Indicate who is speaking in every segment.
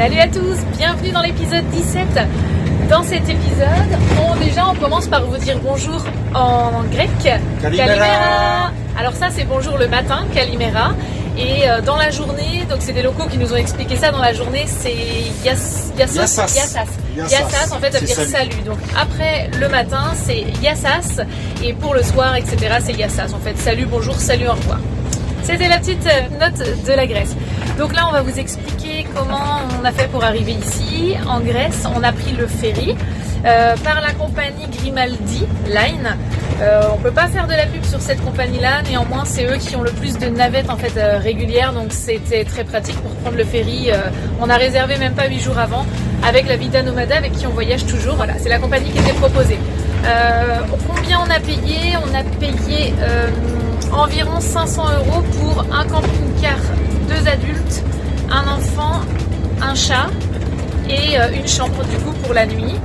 Speaker 1: Salut à tous, bienvenue dans l'épisode 17. Dans cet épisode, on commence par vous dire bonjour en grec. Kalimera. Alors ça c'est bonjour le matin, Kalimera. Et dans la journée, donc c'est des locaux qui nous ont expliqué ça, dans la journée c'est Yassas. Yassas en fait ça veut dire salut. Donc après le matin c'est Yassas et pour le soir etc c'est Yassas. En fait salut, bonjour, salut, au revoir. C'était la petite note de la Grèce. Donc là on va vous expliquer comment on a fait pour arriver ici en Grèce. On a pris le ferry par la compagnie Grimaldi Line. On peut pas faire de la pub sur cette compagnie-là, néanmoins c'est eux qui ont le plus de navettes en fait régulières, donc c'était très pratique pour prendre le ferry. On a réservé même pas 8 jours avant avec la Vida Nomada avec qui on voyage toujours. Voilà, c'est la compagnie qui était proposée. Combien on a payé? On a payé environ 500 € pour un camping-car, 2 adultes, un enfant, un chat et une chambre du coup pour la nuit.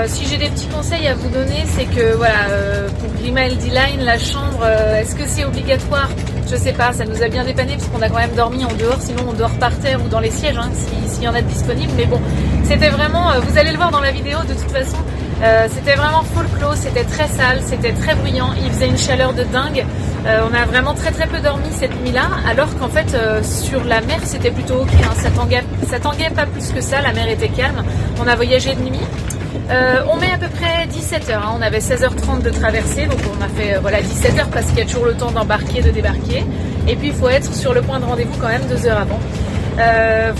Speaker 1: Si j'ai des petits conseils à vous donner, c'est que voilà, pour Grimaldi Line, la chambre, est-ce que c'est obligatoire? Je sais pas, ça nous a bien dépanné parce qu'on a quand même dormi en dehors, sinon on dort par terre ou dans les sièges, hein, s'il y en a de disponibles. Mais bon, c'était vraiment, vous allez le voir dans la vidéo de toute façon, c'était vraiment full close, c'était très sale, c'était très bruyant, il faisait une chaleur de dingue. On a vraiment très peu dormi cette nuit-là, alors qu'en fait sur la mer c'était plutôt ok, hein, ça tanguait pas plus que ça, la mer était calme, on a voyagé de nuit. On met à peu près 17h, hein. On avait 16h30 de traversée, donc on a fait voilà 17h parce qu'il y a toujours le temps d'embarquer, de débarquer. Et puis il faut être sur le point de rendez-vous quand même 2 heures avant.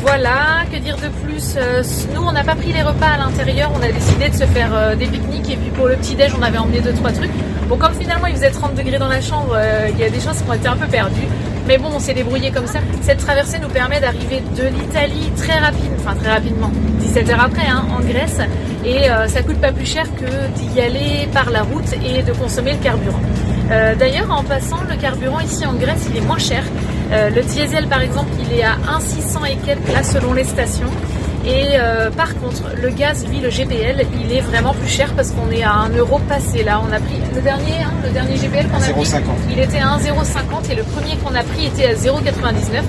Speaker 1: Voilà, que dire de plus? Nous on n'a pas pris les repas à l'intérieur, on a décidé de se faire des pique-niques et puis pour le petit-déj on avait emmené 2-3 trucs. Bon, comme finalement il faisait 30 degrés dans la chambre, il y a des choses qui ont été un peu perdues. Mais bon, on s'est débrouillé comme ça. Cette traversée nous permet d'arriver de l'Italie très rapidement, 17h après, hein, en Grèce. Et ça coûte pas plus cher que d'y aller par la route et de consommer le carburant. D'ailleurs, en passant, le carburant ici en Grèce, il est moins cher. Le diesel, par exemple, il est à 1,600 et quelques là selon les stations. Et par contre, le gaz, lui, le GPL, il est vraiment plus cher parce qu'on est à 1 € passé. Là, on a pris le dernier GPL qu'on a pris, il était à 1,050 et le premier qu'on a pris était à 0,99.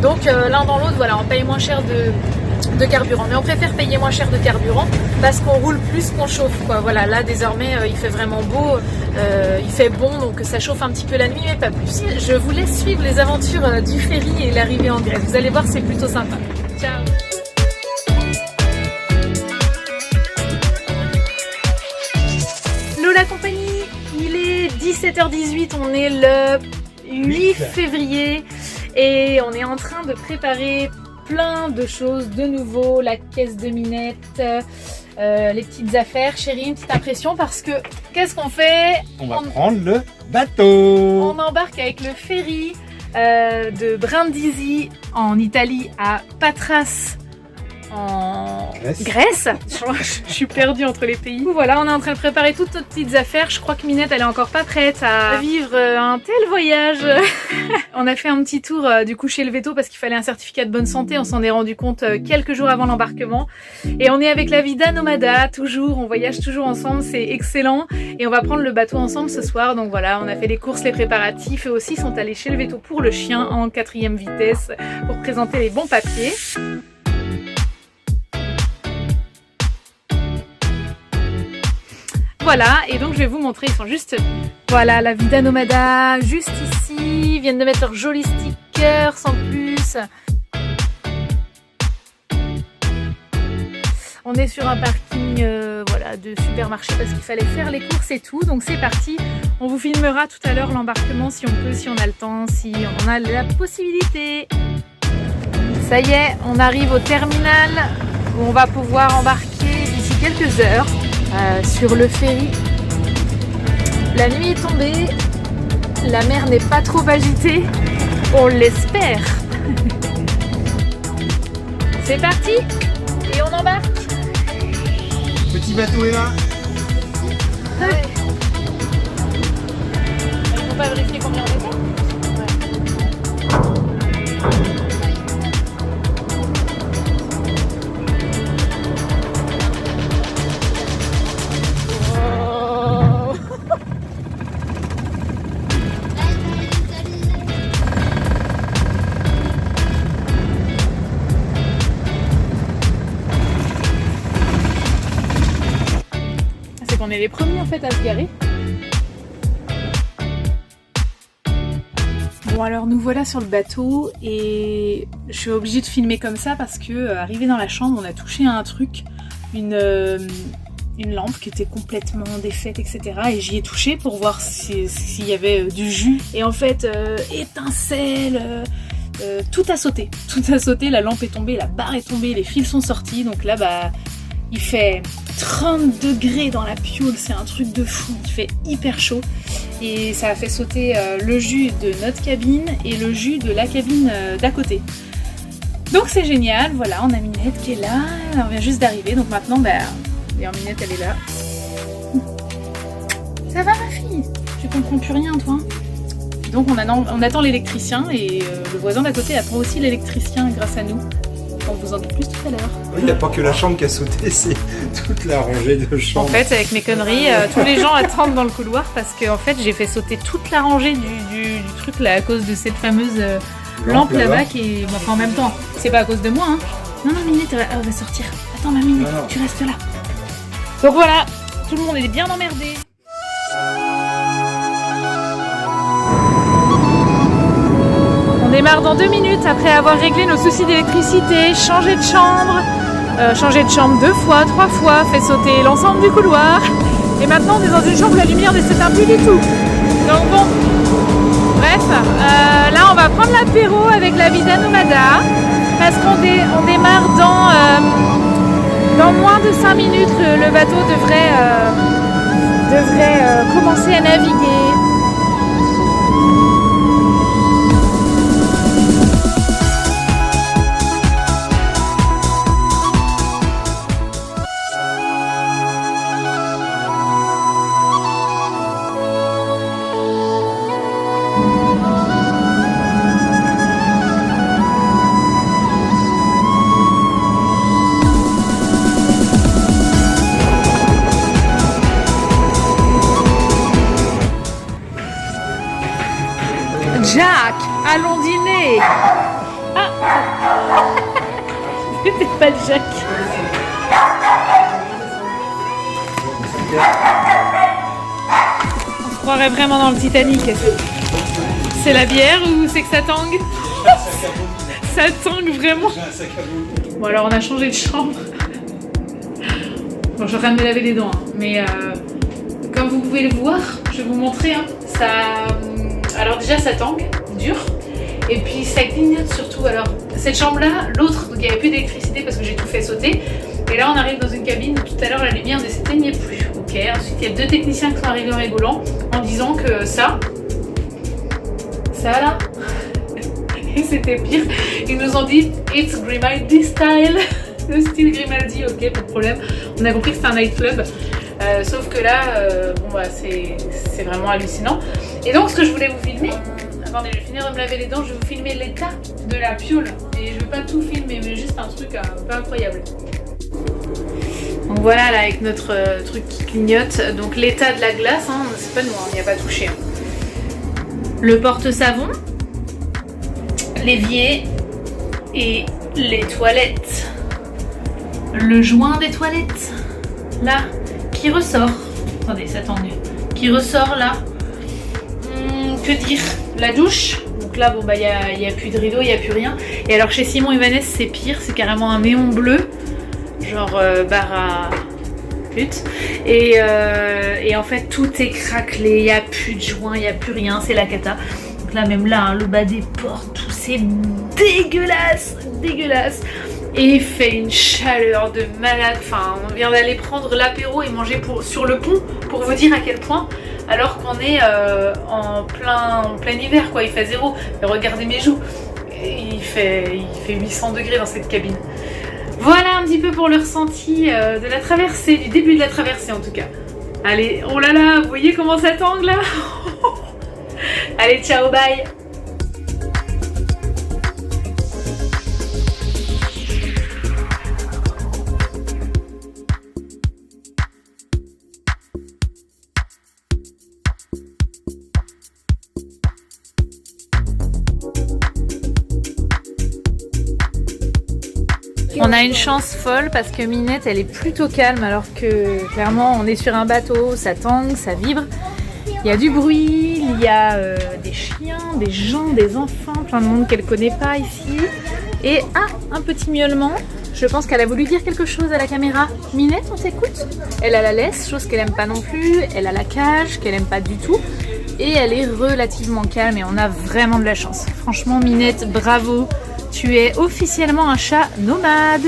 Speaker 1: Donc l'un dans l'autre, voilà, on paye moins cher de carburant. Mais on préfère payer moins cher de carburant parce qu'on roule plus qu'on chauffe, quoi. Voilà, là désormais, il fait vraiment beau, il fait bon, donc ça chauffe un petit peu la nuit, mais pas plus. Je vous laisse suivre les aventures du ferry et l'arrivée en Grèce. Vous allez voir, c'est plutôt sympa. Ciao. La compagnie, il est 17h18, on est le 8 février et on est en train de préparer plein de choses de nouveau, la caisse de minette, les petites affaires. Chérie, une petite impression parce que qu'est-ce qu'on fait?
Speaker 2: On va prendre le bateau.
Speaker 1: On embarque avec le ferry de Brindisi en Italie à Patras en Grèce. Je suis perdue entre les pays. Voilà, on est en train de préparer toutes nos petites affaires. Je crois que Minette elle est encore pas prête à vivre un tel voyage. On a fait un petit tour du coup chez le veto parce qu'il fallait un certificat de bonne santé. On s'en est rendu compte quelques jours avant l'embarquement. Et on est avec la Vida Nomada, toujours, on voyage toujours ensemble, c'est excellent. Et on va prendre le bateau ensemble ce soir. Donc voilà, on a fait les courses, les préparatifs et aussi sont allés chez le veto pour le chien en 4e vitesse pour présenter les bons papiers. Voilà, et donc je vais vous montrer, ils sont juste... Voilà, la Vida Nomada, juste ici, ils viennent de mettre leur joli sticker, sans plus. On est sur un parking voilà, de supermarché parce qu'il fallait faire les courses et tout, donc c'est parti. On vous filmera tout à l'heure l'embarquement si on peut, si on a le temps, si on a la possibilité. Ça y est, on arrive au terminal où on va pouvoir embarquer d'ici quelques heures. Sur le ferry. La nuit est tombée, la mer n'est pas trop agitée, on l'espère. C'est parti et on embarque.
Speaker 2: Petit bateau est là.
Speaker 1: Ouais. Il faut pas vérifier combien on était. on est les premiers en fait à se garer. Bon alors nous voilà sur le bateau et je suis obligée de filmer comme ça parce que arrivé dans la chambre on a touché à un truc, une lampe qui était complètement défaite etc. Et j'y ai touché pour voir s'il y avait du jus et en fait étincelle, tout a sauté, la lampe est tombée, la barre est tombée, les fils sont sortis donc là bah il fait 30 degrés dans la piole, c'est un truc de fou, il fait hyper chaud et ça a fait sauter le jus de notre cabine et le jus de la cabine d'à côté. Donc c'est génial, voilà, on a Minette qui est là, on vient juste d'arriver donc maintenant, d'ailleurs Minette elle est là. Ça va ma fille? Tu comprends plus rien toi? Donc on attend l'électricien et le voisin d'à côté attend aussi l'électricien grâce à nous. On vous en dit plus tout à l'heure.
Speaker 2: Il n'y a pas que la chambre qui a sauté, c'est toute la rangée de chambres.
Speaker 1: En fait, avec mes conneries, tous les gens attendent dans le couloir parce que en fait, j'ai fait sauter toute la rangée du truc là à cause de cette fameuse lampe là-bas qui est... Enfin, en même temps, c'est pas à cause de moi. Hein. Non, Minette, elle va sortir. Attends, ma Minette, tu restes là. Donc voilà, tout le monde est bien emmerdé. On démarre dans 2 minutes après avoir réglé nos soucis d'électricité, changé de chambre 2 fois, 3 fois, fait sauter l'ensemble du couloir. Et maintenant on est dans une chambre où la lumière ne s'éteint plus du tout. Donc bon, bref, là on va prendre l'apéro avec la Vida Nomada parce qu'on démarre dans moins de 5 minutes. Le bateau devrait commencer à naviguer. Jack, allons dîner. Ah, c'était pas Jack. On se croirait vraiment dans le Titanic. C'est la bière ou c'est que ça tangue? Ça tangue vraiment. Bon alors on a changé de chambre. Bon je suis en train de me laver les dents, hein. Mais comme vous pouvez le voir, je vais vous montrer. Hein, alors déjà ça tangue, dur, et puis ça clignote surtout. Alors cette chambre-là, l'autre, donc il n'y avait plus d'électricité parce que j'ai tout fait sauter. Et là on arrive dans une cabine où tout à l'heure la lumière ne s'éteignait plus. Ok, ensuite il y a 2 techniciens qui sont arrivés en rigolant en disant que ça là, et c'était pire. Ils nous ont dit it's Grimaldi style, le style Grimaldi, ok, pas de problème. On a compris que c'était un nightclub. Sauf que là, c'est vraiment hallucinant. Et donc ce que je voulais vous filmer, attendez, je vais finir de me laver les dents, je vais vous filmer l'état de la piole. Et je ne vais pas tout filmer, mais juste un truc un peu incroyable. Donc voilà, là avec notre truc qui clignote, donc l'état de la glace, hein, c'est pas nous, on n'y a pas touché. Hein. Le porte-savon, l'évier et les toilettes. Le joint des toilettes, là, qui ressort. Attendez, ça tangue. Qui ressort là. Que dire? La douche. Donc là, bon bah il y a plus de rideau, il n'y a plus rien. Et alors chez Simon et Vanessa, c'est pire, c'est carrément un néon bleu, genre barre à pute. Et en fait tout est craquelé, il n'y a plus de joint, il n'y a plus rien, c'est la cata. Donc là même là, hein, le bas des portes, tout c'est dégueulasse. Et il fait une chaleur de malade. Enfin, on vient d'aller prendre l'apéro et manger sur le pont pour vous dire à quel point. Alors qu'on est en plein hiver, quoi. Il fait 0. Mais regardez mes joues. Il fait 800 degrés dans cette cabine. Voilà un petit peu pour le ressenti de la traversée, du début de la traversée en tout cas. Allez, oh là là, vous voyez comment ça tangue là? Allez, ciao, bye. On a une chance folle parce que Minette elle est plutôt calme alors que clairement on est sur un bateau, ça tangue, ça vibre. Il y a du bruit, il y a des chiens, des gens, des enfants, plein de monde qu'elle connaît pas ici. Et un petit miaulement. Je pense qu'elle a voulu dire quelque chose à la caméra. Minette, on t'écoute? Elle a la laisse, chose qu'elle aime pas non plus. Elle a la cage, qu'elle aime pas du tout. Et elle est relativement calme et on a vraiment de la chance. Franchement, Minette, bravo. Tu es officiellement un chat nomade.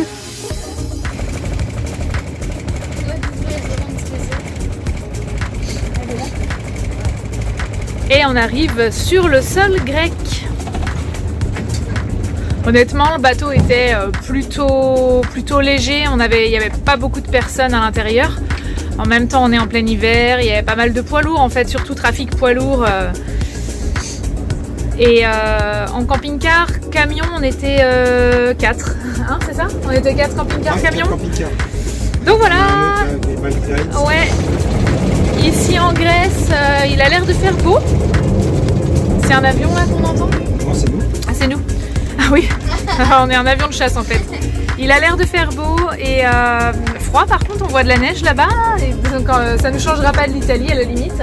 Speaker 1: Et on arrive sur le sol grec. Honnêtement, le bateau était plutôt léger. Il n'y avait pas beaucoup de personnes à l'intérieur. En même temps, on est en plein hiver. Il y avait pas mal de poids lourds, en fait, surtout trafic poids lourd. Et en camping-car, camion, on était 4. Hein, c'est ça? On était 4 camping-car, camions. Donc voilà. Ouais. Ici en Grèce, il a l'air de faire beau. C'est un avion là qu'on entend?
Speaker 2: Non, c'est nous.
Speaker 1: Ah, c'est nous. Ah oui, on est un avion de chasse en fait. Il a l'air de faire beau et froid par contre, on voit de la neige là-bas. Donc ça ne changera pas de l'Italie à la limite.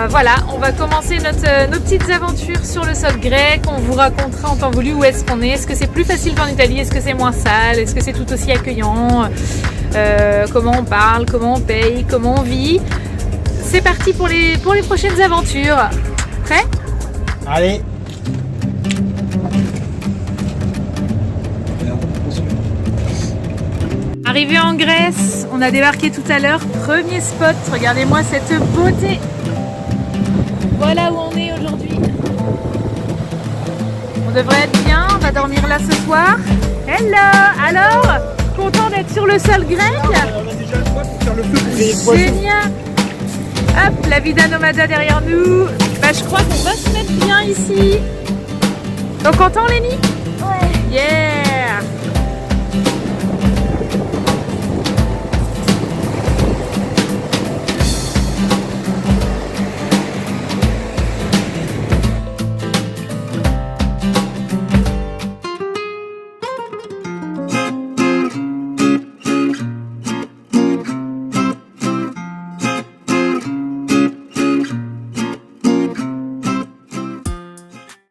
Speaker 1: Voilà, on va commencer nos petites aventures sur le sol grec. On vous racontera en temps voulu où est-ce qu'on est. Est-ce que c'est plus facile qu'en Italie? Est-ce que c'est moins sale? Est-ce que c'est tout aussi accueillant? Comment on parle? Comment on paye? Comment on vit? C'est parti pour les prochaines aventures. Prêt?
Speaker 2: Allez.
Speaker 1: Arrivé en Grèce, on a débarqué tout à l'heure. Premier spot, regardez-moi cette beauté. Voilà où on est aujourd'hui. On devrait être bien, on va dormir là ce soir. Hello! Alors, content d'être sur le sol grec?
Speaker 2: On a déjà le spot pour faire le feu pour griller le poisson.
Speaker 1: Génial! Hop, la Vida Nomada derrière nous. Bah, je crois qu'on va se mettre bien ici. Donc content, Lénie?
Speaker 3: Ouais.
Speaker 1: Yeah!